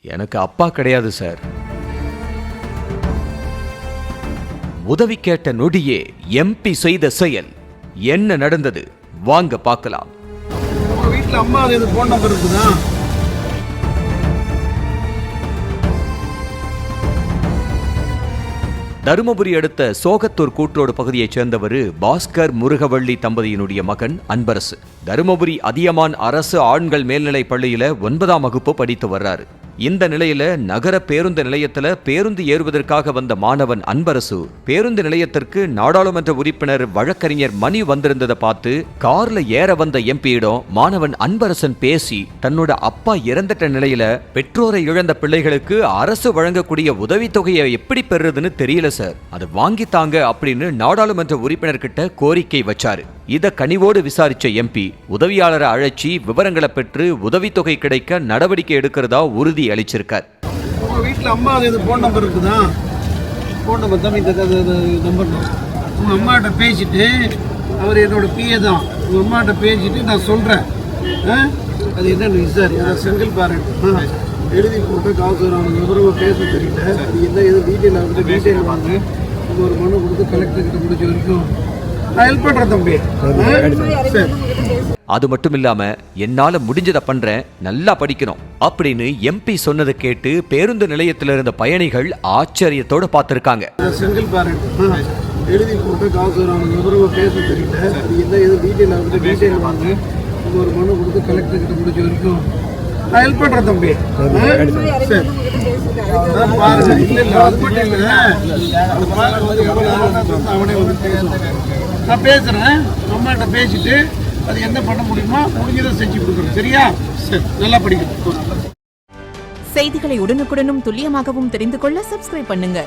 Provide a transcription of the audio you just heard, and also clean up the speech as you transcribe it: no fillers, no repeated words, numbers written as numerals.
எனக்கு அப்பா கிடையாது சார். உதவி கேட்ட நொடியே எம்பி செய்த செயல். என்ன நடந்தது வாங்க பார்க்கலாம். வீட்டுல அம்மா போன் நம்பர் இருக்குதா? தருமபுரி அடுத்த சோகத்தூர் கூற்றோடு பகுதியைச் சேர்ந்தவர் பாஸ்கர் முருகவள்ளி தம்பதியினுடைய மகன் அன்பரசு. தருமபுரி அதியமான் அரசு ஆண்கள் மேல்நிலை பள்ளியில 9ஆம் வகுப்பு படித்து வர்றாரு. இந்த நிலையில நகர பேருந்து நிலையத்துல பேருந்து ஏறுவதற்காக வந்த மாணவன் அன்பரசு பேருந்து நிலையத்திற்கு நாடாளுமன்ற உறுப்பினர் வழக்கறிஞர் மணி வந்திருந்ததை பார்த்து கார்ல ஏற வந்த எம்பியிடம் மாணவன் அன்பரசன் பேசி தன்னோட அப்பா இறந்துட்ட நிலையில பெற்றோரை இழந்த பிள்ளைகளுக்கு அரசு வழங்கக்கூடிய உதவித்தொகையை எப்படி பெறுறதுன்னு தெரியல சார், அதை வாங்கித்தாங்க அப்படின்னு நாடாளுமன்ற உறுப்பினர் கிட்ட கோரிக்கை வச்சாரு. இத கனிவோடு விசாரிச்ச எம்பி உதவியாளரை அழைச்சி விவரங்களை பெற்று உதவித்தொகை கிடைக்க நடவடிக்கை எடுக்கிறதா உறுதி அளிச்சிருக்கார். உங்க வீட்டுல அம்மா போன் நம்பர் இருக்குதா? போன் நம்பர் தான் இந்த நம்பர். உங்க அம்மாட்ட பேசிட்டு, அவர் என்னோட பிஏ தான், உங்க அம்மாட்ட பேசிட்டு நான் சொல்றேன். அது என்னன்னு சார், சிங்கிள் பேரண்ட் எழுதி போட்டு காசு விவரமாக பேச தெரியல. அது என்ன எது டீட்டெயில் ஆகுது, டீட்டெயில் வாங்க. ஒரு மனு கொடுத்து கலெக்டர் கிட்ட முடிச்ச வரைக்கும் நான் ஹெல்ப் பண்றேன் தம்பி. அது மட்டும் இல்லாம என்னால முடிஞ்சதை பண்றேன், நல்லா படிக்கணும் அப்படின்னு எம்பி சொன்னதை கேட்டு பேருந்து நிலையத்தில் இருந்த பயணிகள் ஆச்சரியத்தோட பார்த்திருக்காங்க. சிங்கிள் பேரண்ட் எழுதி போட்டு காசு விவரமாக பேச தெரியல. அது என்ன எது டீட்டெயில் ஆகுது, டீட்டெயில் வாங்க. ஒரு மனு கொடுத்து கலெக்டர் கிட்ட முடிச்ச வரைக்கும் நான் ஹெல்ப் பண்றேன் தம்பி. சரி பாருங்க. இல்ல அது மட்டும் இல்ல, அவனே நான் பேசுறேன். அம்மாட்ட பேசிட்டு அது என்ன பண்ண முடியுமோ முடிஞ்சதை செஞ்சு கொடுக்குறேன். சரியா? சரி, நல்லா படிக்கணும். செய்திகளை உடனுக்குடனும் துல்லியமாகவும் தெரிந்து கொள்ள சப்ஸ்கிரைப் பண்ணுங்க.